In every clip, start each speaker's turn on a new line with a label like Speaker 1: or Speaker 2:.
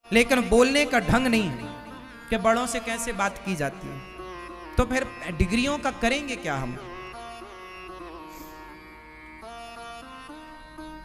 Speaker 1: लेकिन बोलने का ढंग नहीं है कि बड़ों से कैसे बात की जाती है। तो फिर डिग्रियों का करेंगे क्या हम?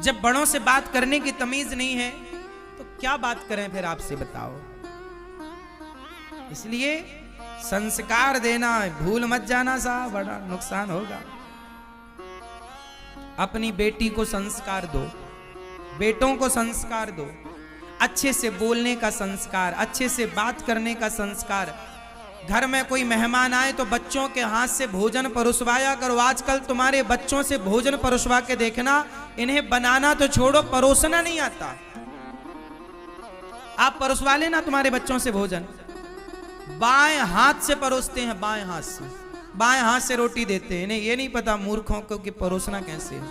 Speaker 1: जब बड़ों से बात करने की तमीज नहीं है तो क्या बात करें फिर, आपसे बताओ। इसलिए संस्कार देना भूल मत जाना साहब, बड़ा नुकसान होगा। अपनी बेटी को संस्कार दो, बेटों को संस्कार दो, अच्छे से बोलने का संस्कार, अच्छे से बात करने का संस्कार। घर में कोई मेहमान आए तो बच्चों के हाथ से भोजन परोसवाया करो। आजकल तुम्हारे बच्चों से भोजन परोसवा के देखना, इन्हें बनाना तो छोड़ो, परोसना नहीं आता। आप परोसवा लेना तुम्हारे बच्चों से भोजन, बाएं हाथ से परोसते हैं, बाएं हाथ से, बाएं हाथ से रोटी देते हैं। इन्हें ये नहीं पता मूर्खों को कि परोसना कैसे है।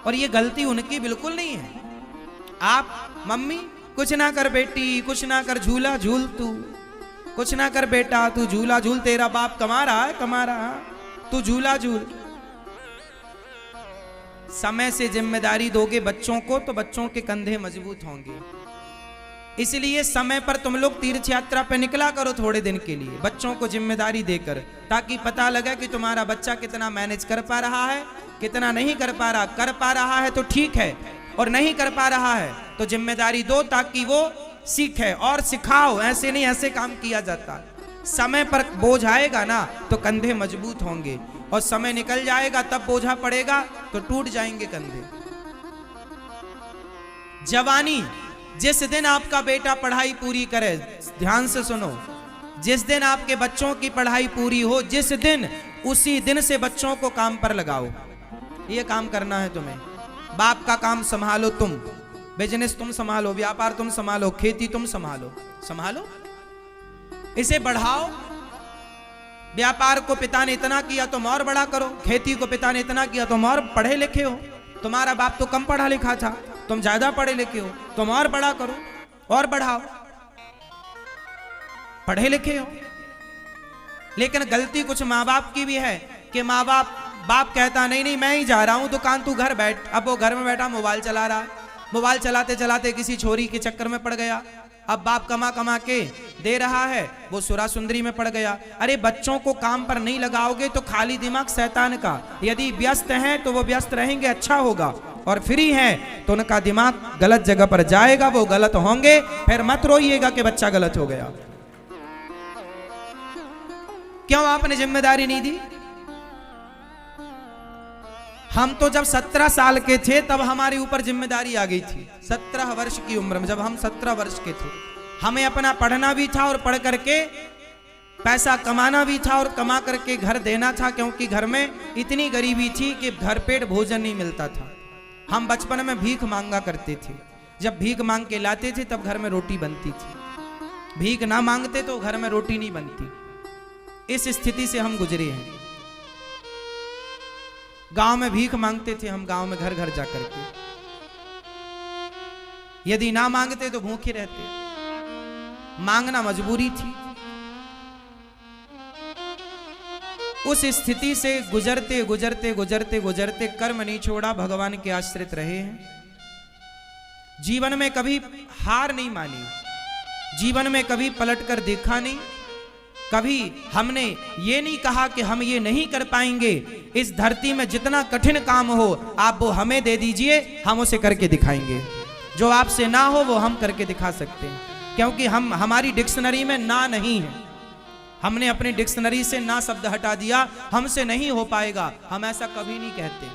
Speaker 1: और ये गलती उनकी बिल्कुल नहीं है। आप मम्मी कुछ ना कर बेटी, कुछ ना कर, झूला झूल तू, कुछ ना कर बेटा तू झूला झूल, तेरा बाप कमा रहा है, कमा रहा, तू झूला झूल। समय से जिम्मेदारी दोगे बच्चों को तो बच्चों के कंधे मजबूत होंगे। इसलिए समय पर तुम लोग तीर्थ यात्रा पे निकला करो थोड़े दिन के लिए, बच्चों को जिम्मेदारी देकर, ताकि पता लगे कि तुम्हारा बच्चा कितना मैनेज कर पा रहा है, कितना नहीं कर पा रहा। कर पा रहा है तो ठीक है, और नहीं कर पा रहा है तो जिम्मेदारी दो ताकि वो सीखे और सिखाओ। ऐसे नहीं, ऐसे काम किया जाता। समय पर बोझ आएगा ना तो कंधे मजबूत होंगे, और समय निकल जाएगा तब बोझा पड़ेगा तो टूट जाएंगे कंधे। जवानी, जिस दिन आपका बेटा पढ़ाई पूरी करे, ध्यान से सुनो, जिस दिन आपके बच्चों की पढ़ाई पूरी हो, जिस दिन, उसी दिन से बच्चों को काम पर लगाओ। ये काम करना है तुम्हें। बाप का काम संभालो तुम, बिजनेस तुम संभालो, व्यापार तुम संभालो, खेती तुम संभालो, संभालो, इसे बढ़ाओ। व्यापार को पिता ने इतना किया तुम और बड़ा करो, खेती को पिता ने इतना किया तुम और पढ़े लिखे हो। तुम्हारा बाप तो कम पढ़ा लिखा था, तुम ज्यादा पढ़े लिखे हो, तुम और बड़ा करो और बढ़ाओ। पढ़े लिखे हो। लेकिन गलती कुछ माँ बाप की भी है कि माँ बाप कहता नहीं नहीं मैं ही जा रहा हूं दुकान, तू घर बैठ। अब वो घर में बैठा मोबाइल चला रहा है, मोबाइल चलाते चलाते किसी छोरी के चक्कर में पड़ गया। अब बाप कमा कमा के दे रहा है, वो सुरा सुंदरी में पड़ गया। अरे बच्चों को काम पर नहीं लगाओगे तो खाली दिमाग शैतान का। यदि व्यस्त हैं तो वो व्यस्त रहेंगे, अच्छा होगा, और फ्री हैं तो उनका दिमाग गलत जगह पर जाएगा, वो गलत होंगे। फिर मत रोइएगा कि बच्चा गलत हो गया। क्यों आपने जिम्मेदारी नहीं दी? हम तो जब 17 साल के थे तब हमारे ऊपर जिम्मेदारी आ गई थी। 17 वर्ष की उम्र में, जब हम 17 वर्ष के थे, हमें अपना पढ़ना भी था और पढ़ करके पैसा कमाना भी था और कमा करके घर देना था, क्योंकि घर में इतनी गरीबी थी कि घर पेट भोजन नहीं मिलता था। हम बचपन में भीख मांगा करते थे। जब भीख मांग के लाते थे तब घर में रोटी बनती थी, भीख ना मांगते तो घर में रोटी नहीं बनती। इस स्थिति से हम गुजरे हैं। गांव में भीख मांगते थे हम, गांव में घर घर जाकर के। यदि ना मांगते तो भूखे रहते। मांगना मजबूरी थी। उस स्थिति से गुजरते गुजरते गुजरते गुजरते कर्म नहीं छोड़ा, भगवान के आश्रित रहे हैं। जीवन में कभी हार नहीं मानी, जीवन में कभी पलट कर देखा नहीं। कभी हमने ये नहीं कहा कि हम ये नहीं कर पाएंगे। इस धरती में जितना कठिन काम हो आप वो हमें दे दीजिए, हम उसे करके दिखाएंगे। जो आपसे ना हो वो हम करके दिखा सकते हैं, क्योंकि हमारी डिक्शनरी में ना नहीं है। हमने अपनी डिक्शनरी से ना शब्द हटा दिया, हमसे नहीं हो पाएगा, हम ऐसा कभी नहीं कहते।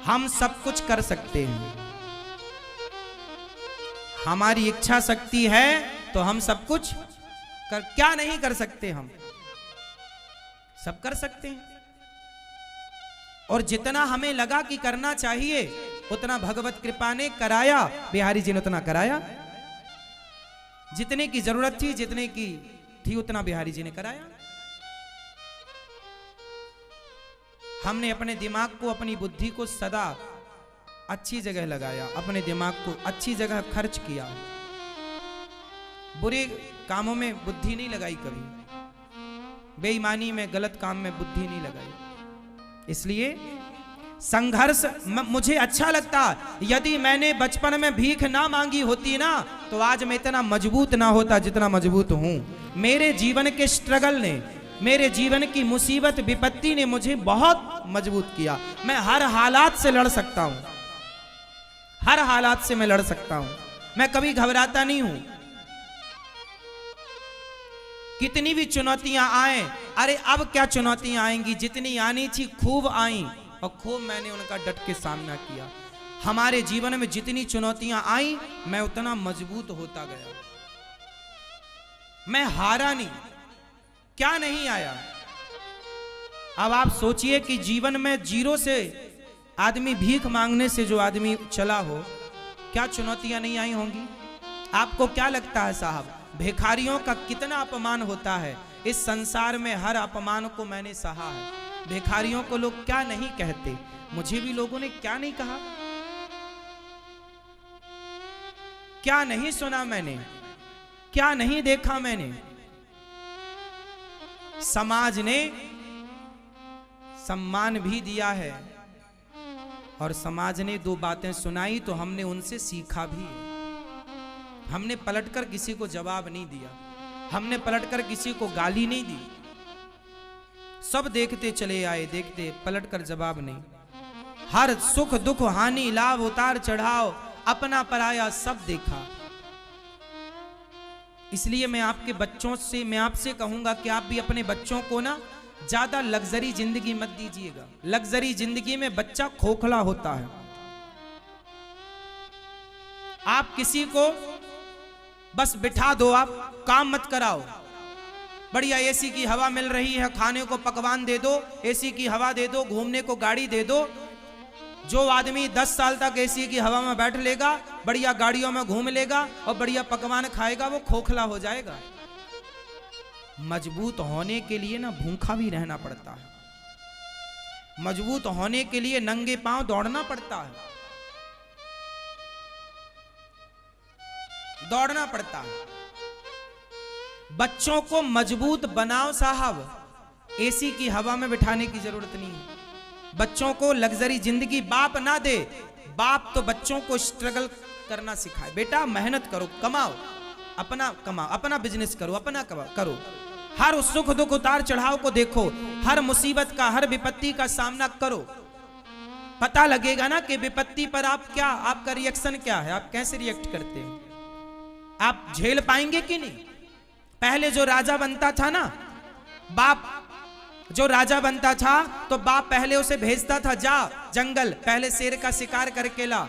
Speaker 1: हम सब कुछ कर सकते हैं। हमारी इच्छा शक्ति है तो हम सब कुछ क्या नहीं कर सकते? हम सब कर सकते हैं। और जितना हमें लगा कि करना चाहिए उतना भगवत कृपा ने कराया, बिहारी जी ने उतना कराया। जितने की जरूरत थी, जितने की थी उतना बिहारी जी ने कराया। हमने अपने दिमाग को, अपनी बुद्धि को सदा अच्छी जगह लगाया, अपने दिमाग को अच्छी जगह खर्च किया। बुरे कामों में बुद्धि नहीं लगाई कभी, बेईमानी में, गलत काम में बुद्धि नहीं लगाई। इसलिए संघर्ष मुझे अच्छा लगता। यदि मैंने बचपन में भीख ना मांगी होती ना, तो आज मैं इतना मजबूत ना होता जितना मजबूत हूं। मेरे जीवन के स्ट्रगल ने, मेरे जीवन की मुसीबत विपत्ति ने मुझे बहुत मजबूत किया। मैं हर हालात से लड़ सकता हूं, हर हालात से मैं लड़ सकता हूं। मैं कभी घबराता नहीं हूं। कितनी भी चुनौतियां आए, अरे अब क्या चुनौतियां आएंगी, जितनी आनी थी खूब आई और खूब मैंने उनका डट के सामना किया। हमारे जीवन में जितनी चुनौतियां आई, मैं उतना मजबूत होता गया। मैं हारा नहीं। क्या नहीं आया? अब आप सोचिए कि जीवन में जीरो से आदमी, भीख मांगने से जो आदमी चला हो, क्या चुनौतियां नहीं आई होंगी? आपको क्या लगता है साहब, भिखारियों का कितना अपमान होता है? इस संसार में हर अपमान को मैंने सहा है। भिखारियों को लोग क्या नहीं कहते, मुझे भी लोगों ने क्या नहीं कहा, क्या नहीं सुना मैंने, क्या नहीं देखा मैंने। समाज ने सम्मान भी दिया है और समाज ने दो बातें सुनाई तो हमने उनसे सीखा भी। हमने पलटकर किसी को जवाब नहीं दिया, हमने पलटकर किसी को गाली नहीं दी। सब देखते चले आए, देखते, पलटकर जवाब नहीं। हर सुख दुख हानि लाभ उतार चढ़ाव, अपना पराया सब देखा। इसलिए मैं आपके बच्चों से, मैं आपसे कहूंगा कि आप भी अपने बच्चों को ना ज्यादा लग्जरी जिंदगी मत दीजिएगा। लग्जरी जिंदगी में बच्चा खोखला होता है। आप किसी को बस बिठा दो, आप काम मत कराओ। बढ़िया एसी की हवा मिल रही है, खाने को पकवान दे दो, एसी की हवा दे दो, घूमने को गाड़ी दे दो। जो आदमी 10 साल तक एसी की हवा में बैठ लेगा, बढ़िया गाड़ियों में घूम लेगा और बढ़िया पकवान खाएगा, वो खोखला हो जाएगा। मजबूत होने के लिए ना भूखा भी रहना पड़ता है। मजबूत होने के लिए नंगे पांव दौड़ना पड़ता है, दौड़ना पड़ता है। बच्चों को मजबूत बनाओ साहब, एसी की हवा में बिठाने की जरूरत नहीं है। बच्चों को लग्जरी जिंदगी बाप ना दे। बाप तो बच्चों को स्ट्रगल करना सिखाए। बेटा मेहनत करो, कमाओ, अपना कमाओ, अपना बिजनेस करो, अपना करो। हर सुख दुख उतार चढ़ाव को देखो, हर मुसीबत का, हर विपत्ति का सामना करो। पता लगेगा ना कि विपत्ति पर आप क्या, आपका रिएक्शन क्या है, आप कैसे रिएक्ट करते हैं, आप झेल पाएंगे कि नहीं। पहले जो राजा बनता था ना, बाप जो राजा बनता था तो बाप पहले उसे भेजता था, जा जंगल, पहले शेर का शिकार करके ला।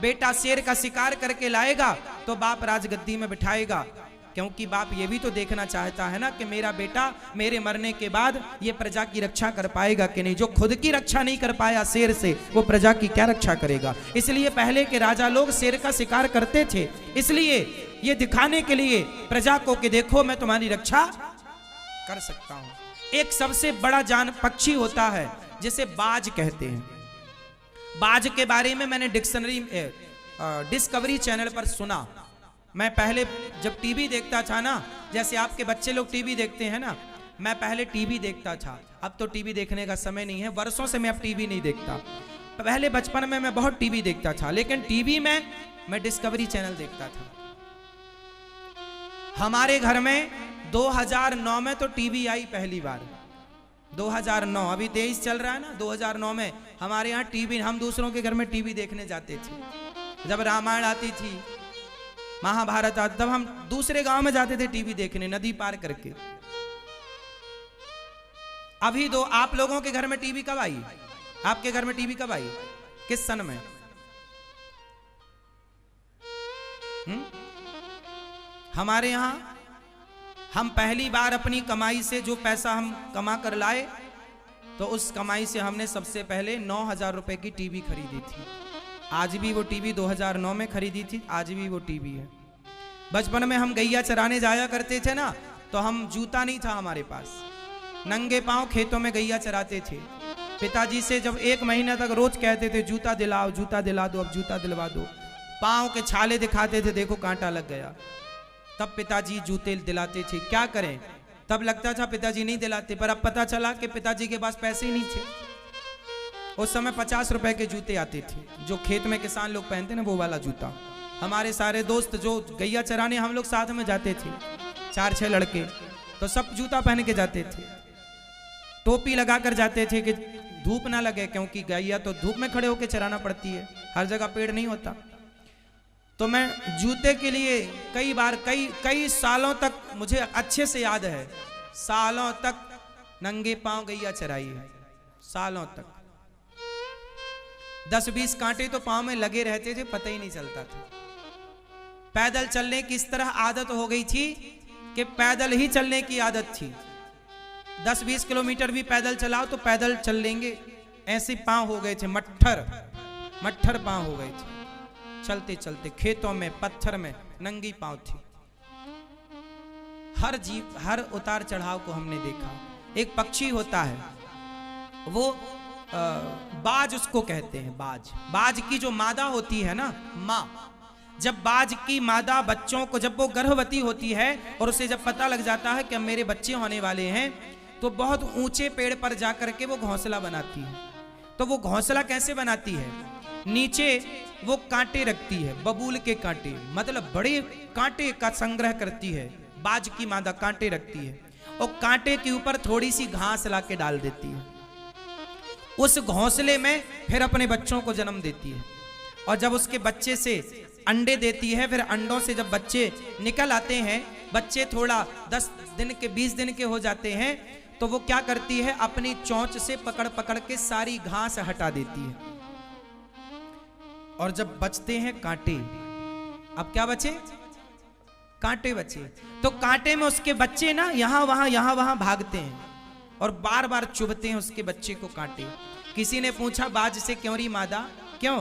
Speaker 1: बेटा शेर का शिकार करके लाएगा तो बाप राजगद्दी में बिठाएगा, क्योंकि बाप ये भी तो देखना चाहता है ना कि मेरा बेटा मेरे मरने के बाद ये प्रजा की रक्षा कर पाएगा कि नहीं। जो खुद की रक्षा नहीं कर पाया शेर से, वो प्रजा की क्या रक्षा करेगा। इसलिए पहले के राजा लोग शेर का शिकार करते थे, इसलिए ये दिखाने के लिए प्रजा को कि देखो मैं तुम्हारी रक्षा कर सकता हूं। एक सबसे बड़ा जान पक्षी होता है जिसे बाज कहते हैं। बाज के बारे में मैंने डिस्कवरी चैनल पर सुना। मैं पहले जब टीवी देखता था ना, जैसे आपके बच्चे लोग टीवी देखते हैं ना, मैं पहले टीवी देखता था। अब तो टीवी देखने का समय नहीं है, वर्षों से मैं अब टीवी नहीं देखता। पहले बचपन में मैं बहुत टीवी देखता था, लेकिन टीवी में मैं डिस्कवरी चैनल देखता था। हमारे घर में 2009 में तो टीवी आई पहली बार। 2009, अभी 23 चल रहा है ना, 2009 में हमारे यहाँ टीवी, हम दूसरों के घर में टीवी देखने जाते थे। जब रामायण आती थी, महाभारत आती, तब हम दूसरे गांव में जाते थे टीवी देखने, नदी पार करके। अभी दो आप लोगों के घर में टीवी कब आई? आपके घर में टीवी कब आई? किस सन में? हमारे यहां हम पहली बार अपनी कमाई से जो पैसा हम कमा कर लाए, तो उस कमाई से हमने सबसे पहले 9,000 रुपए की टीवी खरीदी थी। आज भी वो टीवी 2009 में खरीदी थी, आज भी वो टीवी है। बचपन में हम गैया चराने जाया करते थे ना, तो हम जूता नहीं था हमारे पास, नंगे पांव खेतों में गैया चराते थे। पिताजी से जब 1 महीना तक रोज कहते थे जूता दिलाओ, जूता दिला दो, अब जूता दिलवा दो। पांव के छाले दिखाते थे, देखो कांटा लग गया। तब पिताजी जूते दिलाते थे। क्या करें, तब लगता था पिताजी नहीं दिलाते, पर अब पता चला कि पिताजी के पास पैसे ही नहीं थे। उस समय 50 रुपए के जूते आते थे, जो खेत में किसान लोग पहनते ना, वो वाला जूता। हमारे सारे दोस्त जो गैया चराने हम लोग साथ में जाते थे, 4-6 लड़के, तो सब जूता पहन के जाते थे, टोपी लगा कर जाते थे कि धूप ना लगे, क्योंकि गैया तो धूप में खड़े होकर चराना पड़ती है, हर जगह पेड़ नहीं होता। तो मैं जूते के लिए कई बार कई सालों तक, मुझे अच्छे से याद है, सालों तक नंगे पांव गैया चराई है, सालों तक। 10-20 कांटे तो पांव में लगे रहते थे, पता ही नहीं चलता था। पैदल चलने की इस तरह आदत हो गई थी कि पैदल ही चलने की आदत थी। 10-20 किलोमीटर भी पैदल चलाओ तो पैदल चल लेंगे, ऐसे पांव हो गए थे, मट्ठर पांव हो गए थे। चलते चलते खेतों में, पत्थर में नंगी पांव थी। हर उतार चढ़ाव को हमने देखा। एक पक्षी होता है, वो बाज उसको कहते हैं, बाज की जो मादा होती है ना, माँ, जब बाज की मादा बच्चों को, जब वो गर्भवती होती है और उसे जब पता लग जाता है कि अब मेरे बच्चे होने वाले हैं, तो बहुत ऊंचे पेड़ पर जाकर के वो घोंसला बनाती है। तो वो घोंसला कैसे बनाती है? नीचे वो कांटे रखती है, बबूल के कांटे, मतलब बड़े कांटे का संग्रह करती है। बाज की मादा कांटे रखती है और कांटे के ऊपर थोड़ी सी घास ला के डाल देती है। उस घोंसले में फिर अपने बच्चों को जन्म देती है, और जब उसके बच्चे से अंडे देती है, फिर अंडों से जब बच्चे निकल आते हैं, बच्चे थोड़ा 10 दिन के 20 दिन के हो जाते हैं, तो वो क्या करती है, अपनी चोंच से पकड़ पकड़ के सारी घास हटा देती है। और जब बचते हैं कांटे, अब क्या बचे? कांटे बचे। तो कांटे में उसके बच्चे ना यहां वहां भागते हैं और बार बार चुभते हैं उसके बच्चे को कांटे। किसी ने पूछा बाज से, क्यों री मादा, क्यों?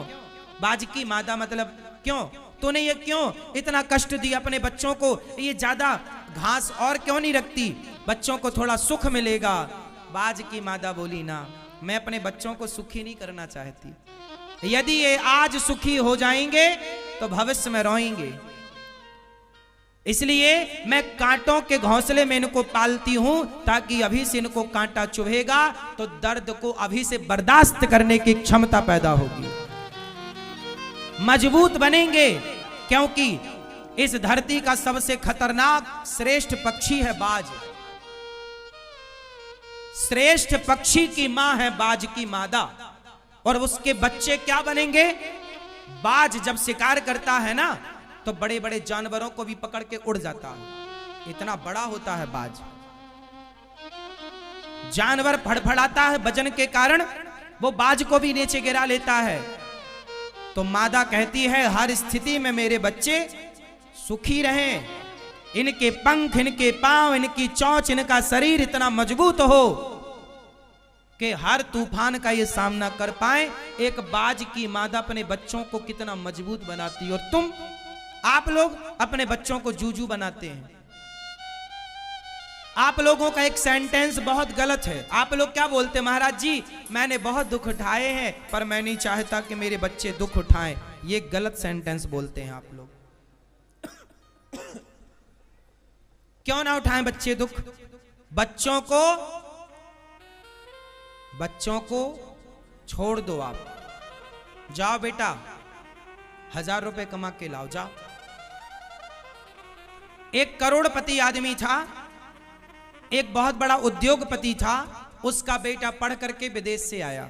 Speaker 1: बाज की मादा मतलब क्यों? तूने ये क्यों इतना कष्ट दिया अपने बच्चों को? ये ज्यादा घास और क्यों नहीं रखती, बच्चों को थोड़ा सुख मिलेगा। बाज की मादा बोली, ना, मैं अपने बच्चों को सुखी नहीं करना चाहती। यदि ये आज सुखी हो जाएंगे तो भविष्य में रोएंगे, इसलिए मैं कांटों के घोंसले में इनको पालती हूं, ताकि अभी से इनको कांटा चुभेगा तो दर्द को अभी से बर्दाश्त करने की क्षमता पैदा होगी, मजबूत बनेंगे। क्योंकि इस धरती का सबसे खतरनाक श्रेष्ठ पक्षी है बाज। श्रेष्ठ पक्षी की मां है बाज की मादा, और उसके बच्चे क्या बनेंगे? बाज जब शिकार करता है ना, तो बड़े बड़े जानवरों को भी पकड़ के उड़ जाता है, इतना बड़ा होता है बाज। जानवर फड़फड़ाता है वजन के कारण, वो बाज को भी नीचे गिरा लेता है। तो मादा कहती है, हर स्थिति में मेरे बच्चे सुखी रहें, इनके पंख, इनके पांव, इनकी चोंच, इनका शरीर इतना मजबूत हो कि हर तूफान का ये सामना कर पाए। एक बाज की मादा अपने बच्चों को कितना मजबूत बनाती, और तुम, आप लोग अपने बच्चों को जूजू बनाते हैं। आप लोगों का एक सेंटेंस बहुत गलत है। आप लोग क्या बोलते हैं? महाराज जी, मैंने बहुत दुख उठाए हैं, पर मैं नहीं चाहता कि मेरे बच्चे दुख उठाएं। ये गलत सेंटेंस बोलते हैं आप लोग। क्यों ना उठाएं बच्चे दुख? बच्चों को छोड़ दो आप, जाओ बेटा 1000 रुपए कमा के लाओ, जाओ। एक करोड़पति आदमी था, एक बहुत बड़ा उद्योगपति था, उसका बेटा पढ़ करके विदेश से आया।